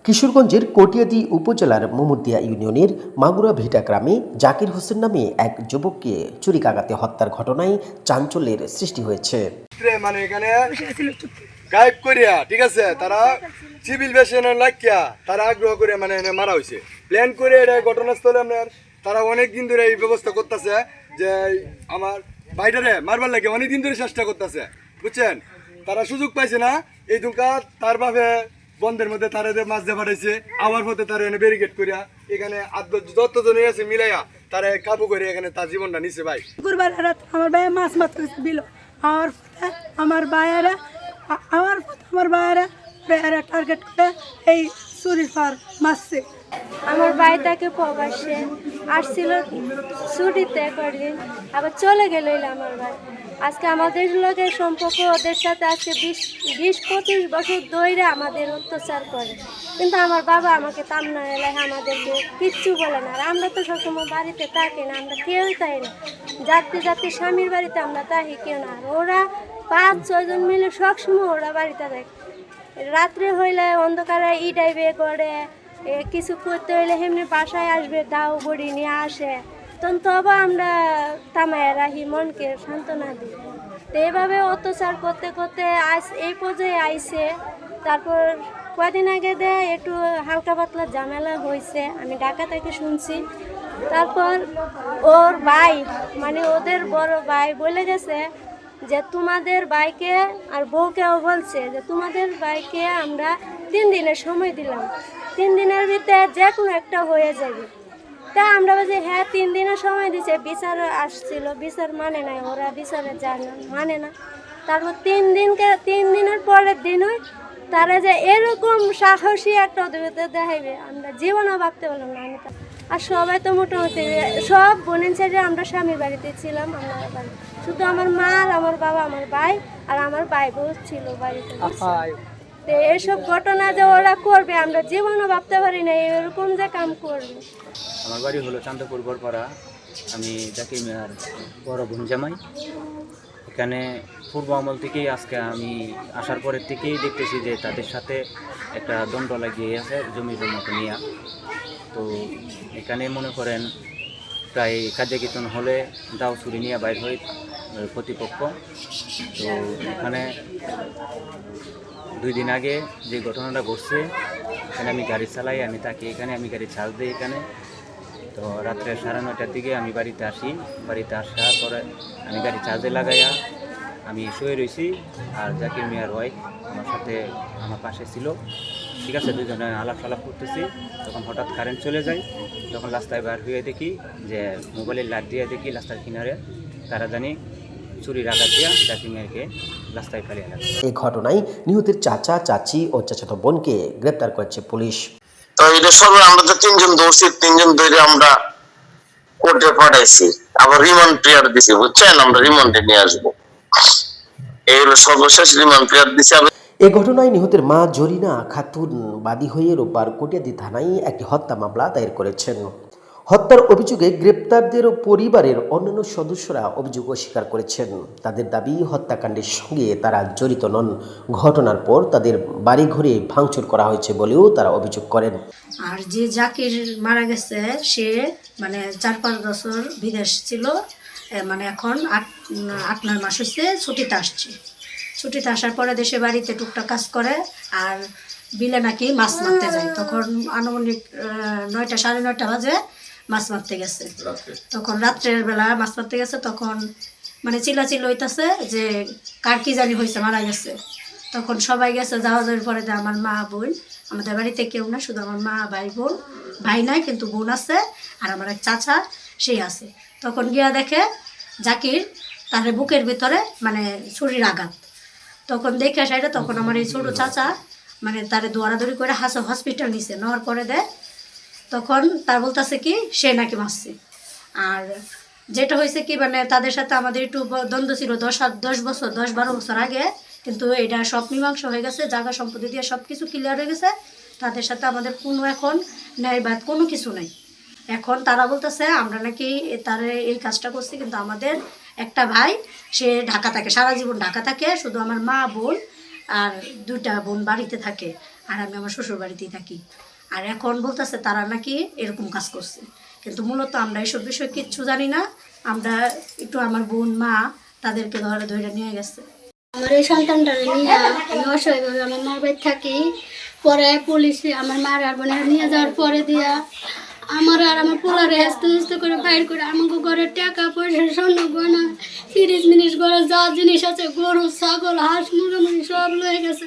কিশোরগঞ্জের কটিয়াদী উপজেলার মোমরদিয়া ইউনিয়নের মাগুরা ভিটা গ্রামে জাকির হোসেন নামে এক যুবককে ছুরিকাঘাতে হত্যার ঘটনায় চাঞ্চল্যের সৃষ্টি হয়েছে। মানে এখানে গায়েব করিয়া ঠিক আছে তারা সিভিল বেশনে লাগিয়া তারা আগ্রহ করে মানে মারা হয়েছে প্ল্যান করে এটা ঘটনাস্থলে আপনার তারা অনেক দিন ধরে এই ব্যবস্থা করতেছে যে আমার বাইরে মারবার লাগে অনেক দিন ধরে চেষ্টা করতেছে বুঝছেন। তারা সুযোগ পাইছে না এই দুকা তার বাপে বন্ধের মধ্যে তারা মাছ দিয়ে পাঠাইছে আমার পথে তারা এনে ব্যারিকেড করিয়া এখানে যতজনে আছে মিলাইয়া তারা কাবু করে এখানে তার জীবনটা নিছে ভাই। শুক্রবার রাত আমার ভাই মাছ মারতে দিল আমার ভাইয়েরা টার্গেট করে এই চুরির পার মারছে। আমার ভাই তাকে প্রবাসে আসছিল ছুটিতে কদিন আবার চলে গেল আমার ভাই। আজকে আমাদের লোকের সম্পর্ক ওদের সাথে আজকে 20-25 বছর ধরে আমাদের অত্যাচার করে, কিন্তু আমার বাবা আমাকে তামনা এলাকা আমাদেরকে কিচ্ছু বলে না। আর আমরা তো সবসময় বাড়িতে থাকি না, আমরা কেউই তাই না, যাত্রী স্বামীর বাড়িতে আমরা থাকি কেউ না। আর ওরা 5-6 জন মিলে সবসময় ওরা বাড়িতে থাকে। রাত্রে হইলে অন্ধকারে ডাইবে করে কিছু করতে হইলে এমনি বাসায় আসবে, দাও বড়ি নিয়ে আসে, তবে আমরা থামায় রাখি, মনকে সান্ত্বনা দিই। তো এইভাবে অত্যাচার করতে করতে আজ এই পর্যায়ে আইছে। তারপর কয়েকদিন আগে একটু হালকা পাতলা ঝামেলা হয়েছে, আমি ঢাকা থেকে শুনছি। তারপর ওর ভাই মানে ওদের বড় ভাই বলে গেছে যে তোমাদের ভাইকে আর বউকেও বলছে যে তোমাদের ভাইকে আমরা 3 দিনের সময় দিলাম, 3 দিনের ভিতরে যে কোনো একটা হয়ে যাবে। তা আমরা বলছি হ্যাঁ 3 দিনের সময় দিচ্ছে, বিচার আসছিল, বিচার মানে নাই, ওরা বিচারে যায় না, মানে না। তারপর 3 দিনের পরের দিনই তারা যে এরকম সাহসী একটা অধিবেতে দেখাইবে আমরা জীবনও ভাবতে পারলাম না। আমি আর সবাই তো মোটামুটি সব বোনের ছেড়ে আমরা স্বামীর বাড়িতে ছিলাম। আমরা বাড়ি শুধু আমার মা আর আমার বাবা, আমার ভাই আর আমার ভাই বউ ছিল বাড়িতে। তো এইসব ঘটনা যে ওরা করবে আমরা জীবনও ভাবতে পারি না, এরকম যে কাম করবে। আমার বাড়ি হলো চান্দপুর বরপাড়া। আমি জাকির মিয়ার বড় বোন জামাই। এখানে পূর্ব আমল থেকেই আজকে আমি আসার পরের থেকেই দেখতেছি যে তাদের সাথে একটা দ্বন্দ্ব লাগিয়ে আছে জমির মতো নিয়ে। তো এখানে মনে করেন প্রায় কাজে কীর্তন হলে দাও ছুরি নিয়ে বাইর হয় প্রতিপক্ষ। তো এখানে 2 দিন আগে যে ঘটনাটা ঘটছে, এখানে আমি গাড়ি চালাই, আমি থাকি এখানে, আমি গাড়ি চার্জ দিই এখানে। তো রাত্রে 9:30টার দিকে আমি বাড়িতে আসি। বাড়িতে আসার পরে আমি গাড়ি চার্জে লাগাইয়া আমি শুয়ে রয়েছি, আর জাকির মিয়ার ওয়াইফ আমার সাথে আমার পাশে ছিল। ঠিক আছে, দুজনে আলাপ করতেছি। তখন হঠাৎ কারেন্ট চলে যায়। তখন রাস্তায় বার হয়ে দেখি যে মোবাইলের লাইট দিয়ে দেখি রাস্তার কিনারে তারা জানি চুরির আঘাত দিয়া জাকির মিয়াকে রাস্তায় ফেলিয়ে রাখে। এই ঘটনায় নিহতের চাচা, চাচি ও চাচাতো বোনকে গ্রেপ্তার করেছে পুলিশ। তো এটা সর্বে আমরা তো 3 জন ধরছি, 3 জন ধরে আমরা কোর্টে পাঠাইছি, আবার রিমান্ড পিরিয়ড দিছি, বুঝছেন, আমরা রিমান্ডে নিয়ে আসবো। এই হলো সর্বশেষ রিমান্ড পিরিয়ড দিছি। এ ঘটনায় নিহতের মা জরিনা খাতুন বাদী হয়ে রোববার কটিয়াদী থানায় একটি হত্যা মামলা দায়ের করেছেন। হত্যার অভিযোগে গ্রেপ্তারদের পরিবারের অন্যান্য সদস্যরা অভিযোগ অস্বীকার করেছেন। তাদের দাবি হত্যাকাণ্ডের সঙ্গে তারা জড়িত নন। ঘটনার পর তাদের বাড়িঘরে ভাঙচুর করা হয়েছে বলেও তারা অভিযোগ করেন। আর যে জাকির মারা গেছে সে মানে 4-5 বছর বিদেশ ছিল, মানে এখন 8-9 মাস হচ্ছে ছুটিতে আসছে। ছুটিতে আসার পরে দেশে বাড়িতে টুকটাক কাজ করে, আর বিলে নাকি মাছ মারতে যায়। তখন আনুমানিক 9টা 9:30 বাজে মাছ মারতে গেছে। তখন রাত্রের বেলা মাছ মারতে গেছে, তখন মানে চিল্লাচিল্লি হইতেছে যে কার কি জানি হয়েছে, মারা গেছে। তখন সবাই গেছে, যাওয়ার পরে যে আমার মা বোন, আমাদের বাড়িতে কেউ না, শুধু আমার মা ভাই বোন, ভাই নাই কিন্তু বোন আছে, আর আমার এক চাচা সেই আছে। তখন গিয়া দেখে জাকির তার বুকের ভিতরে মানে ছুরির আঘাত। তখন দেখে সাইডে তখন আমার এই ছোটো চাচা মানে তারে দৌড়াদৌড়ি করে হসপিটাল নিছে, নেওয়ার পরে তখন তার বলতেছে কি সে নাকি মারছে। আর যেটা হয়েছে কি মানে তাদের সাথে আমাদের একটু দ্বন্দ্ব ছিল 10-12 বছর আগে, কিন্তু এটা সব মীমাংসা হয়ে গেছে, জায়গা সম্পত্তি দিয়ে সব কিছু ক্লিয়ার হয়ে গেছে। তাদের সাথে আমাদের কোনো এখন ন্যায়বাদ কোনো কিছু নাই। এখন তারা বলতেছে আমরা নাকি তারা এই কাজটা করছি, কিন্তু আমাদের একটা ভাই সে ঢাকা থাকে, সারা জীবন ঢাকা থাকে, শুধু আমার মা বোন আর 2টা বোন বাড়িতে থাকে। আর আমি আমার শ্বশুর বাড়িতেই থাকি। আর এখন বলতেছে তারা নাকি এরকম কাজ করছে, কিন্তু মূলত আমরা এইসব বিষয়ে কিচ্ছু জানি না। আমরা একটু আমার বোন মা তাদেরকে ধরে নিয়ে গেছে। আমার এই সন্তানটা নিয়ে আমি অসহায়ভাবে আমার মার বাড়ি থাকি। পরে পুলিশে আমার মার আর বোনের নিয়ে যাওয়ার পরে দিয়া আমার আর আমার পোলারে আস্তে আস্তে করে বাইর করে আমাকে ঘরে টাকা পয়সা স্বর্ণ গয়না 30 মিনিট ঘরে যা জিনিস আছে গরু ছাগল হাঁস মুরগি সব লয়ে গেছে।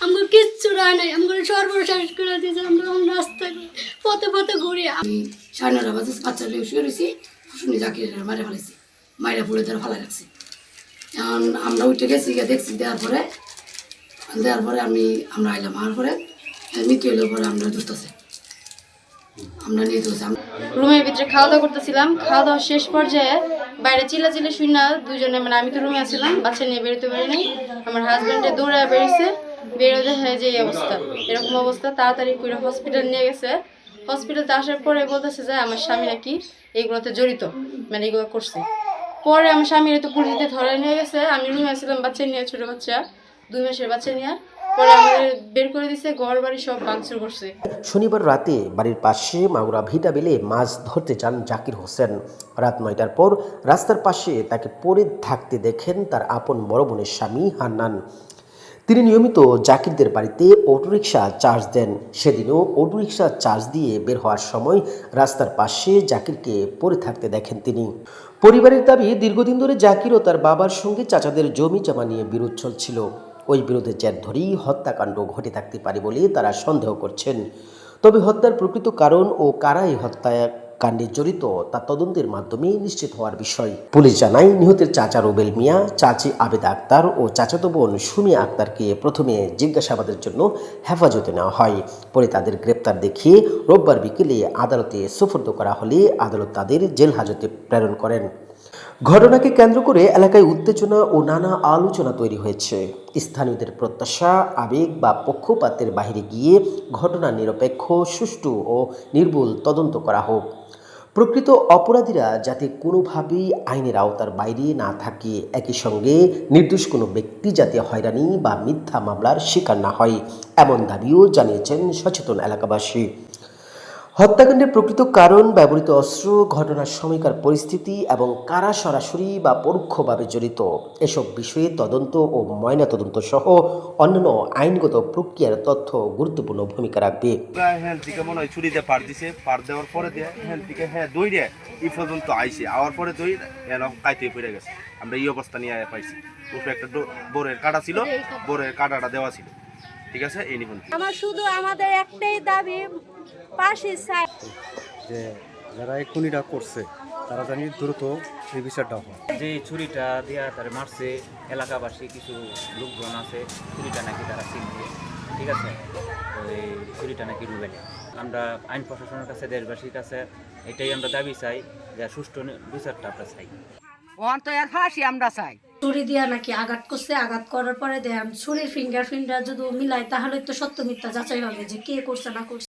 আমার কিচ্ছু রায় নাই, আমার সর্বশেষ করে দিয়েছে। আমরা রাস্তায় পথে পথে ঘুরি। আমি 9:30 বাজে বাচ্চা লিয়ে শুয়ে রয়েছি, শুনি যাকে মারে ফেলেছি, মায়েরা পুড়ে ধরে ফেলা রাখছি। এখন আমরা উঠে গেছি, গিয়ে দেখছি, দেওয়ার পরে আমরা আইলাম। আর পরে মৃত্যু এলো পরে আমরা দুধতেছে আমরা নিয়ে তুলছি। রুমের ভিতরে খাওয়া দাওয়া করতেছিলাম। খাওয়া দাওয়া শেষ পর্যায়ে বাইরে চিল্লাচিল্লি শুই না দুজনে, মানে আমি তো রুমে আসছিলাম, বাচ্চা নিয়ে বেরোতে পারিনি। আমার হাজব্যান্ডে দৌড়ায় বেরিয়েছে, বেরোতে হয় যে এই অবস্থা, এরকম অবস্থা। তাড়াতাড়ি করে হসপিটাল নিয়ে গেছে। হসপিটালতে আসার পরে বলতেছে যে আমার স্বামী নাকি এইগুলোতে জড়িত, মানে এগুলো করছে। পরে আমার স্বামীর তো পুলিশে ধরে নিয়ে গেছে। আমি রুমে আসছিলাম বাচ্চা নিয়ে, ছোটো বাচ্চা 2 মাসের বাচ্চা নিয়ে। পরে আমাদের বের করে দিছে, ঘর বাড়ি সব ভাঙচুর করছে। শনিবার রাতে বাড়ির পাশে মাগুরা ভিটা বিলে মাছ ধরতে যান জাকির হোসেন। রাত 9টার পর রাস্তার পাশে তাকে পড়ে থাকতে দেখেন তার আপন বড় বোনের স্বামী হান্নান। তিনি নিয়মিত জাকিরদের বাড়িতে অটোরিকশা চার্জ দেন। সেদিনও অটোরিকশা চার্জ দিয়ে বের হওয়ার সময় রাস্তার পাশে জাকিরকে পড়ে থাকতে দেখেন তিনি। পরিবারের দাবি, দীর্ঘদিন ধরে জাকির ও তার বাবার সঙ্গে চাচাদের জমি জমা নিয়ে বিরোধ চলছিল। ওই বিরোধের জের ধরেই হত্যাকাণ্ড ঘটে থাকতে পারে বলে তারা সন্দেহ করছেন। তবে হত্যার প্রকৃত কারণ ও কারা এই হত্যাকাণ্ডে জড়িত তা তদন্তের মাধ্যমে নিশ্চিত হওয়ার বিষয়। পুলিশ জানায়, নিহতের চাচা রুবেল মিয়া, চাচি আবেদা আক্তার ও চাচাতো বোন সুমিয়া আক্তারকে প্রথমে জিজ্ঞাসাবাদের জন্য হেফাজতে নেওয়া হয়। পরে তাদের গ্রেপ্তার দেখিয়ে রোববার বিকেলে আদালতে সোপর্দ করা হলে আদালত তাদের জেল হাজতে প্রেরণ করেন। ঘটনাকে কেন্দ্র করে এলাকায় উত্তেজনা ও নানা আলোচনা তৈরি হয়েছে। স্থানীয়দের প্রত্যাশা, আবেগ বা পক্ষপাতের বাইরে গিয়ে ঘটনার নিরপেক্ষ, সুষ্ঠু ও নির্ভুল তদন্ত করা হোক। প্রকৃত অপরাধীরা যাতে কোনোভাবেই আইনের আওতার বাইরে না থাকে, একই সঙ্গে নির্দোষ কোনো ব্যক্তি যাতে হয়রানি বা মিথ্যা মামলার শিকার না হয়, এমন দাবিও জানিয়েছেন সচেতন এলাকাবাসী। হত্যাকাণ্ডের প্রকৃত কারণ, ব্যবহৃত অস্ত্র, ঘটনার সময়কার পরিস্থিতি এবং কারা সরাসরি বা পরোক্ষভাবে জড়িত, এসব বিষয়ে তদন্ত ও ময়নাতদন্ত সহ অন্যান্য আইনগত প্রক্রিয়ার তথ্য গুরুত্বপূর্ণ ভূমিকা রাখবে। মনে হয় ছুরিতে পার দিছে, পার দেওয়ার পরে দৌড়ে এই পর্যন্ত আইসে, আওয়ার পরে দই কাইতে পড়ে গেছে। আমরা এই অবস্থা নিয়ে পাইছি। উপরে একটা বোরের কাটা ছিল, বোরের কাটাটা দেওয়া ছিল। ঠিক আছে, এই নিবন্ধ আমার শুধু আমাদের একটাই দাবি, ফাঁসি চাই। যে যারা এই খুনিটা করছে তারা জানি দ্রুত এই বিচারটা হয়। যে ছুরিটা দিয়া তারা মারছে, এলাকাবাসী কিছু লোকজন আছে, ছুরিটা নাকি তারা চিনছে। ঠিক আছে, ওই ছুরিটা নাকি রুবেল। আমরা আইন প্রশাসনের কাছে, দেশবাসীর কাছে এটাই আমরা দাবি চাই যে সুষ্ঠু বিচারটা আমরা চাই। আমরা চাই ছুরি দিয়া নাকি আঘাত করছে, আঘাত করার পরে ছুরির ফিঙ্গার যদি মিলাই তাহলে তো সত্য মিথ্যা যাচাই হবে যে কে করছে না করছে।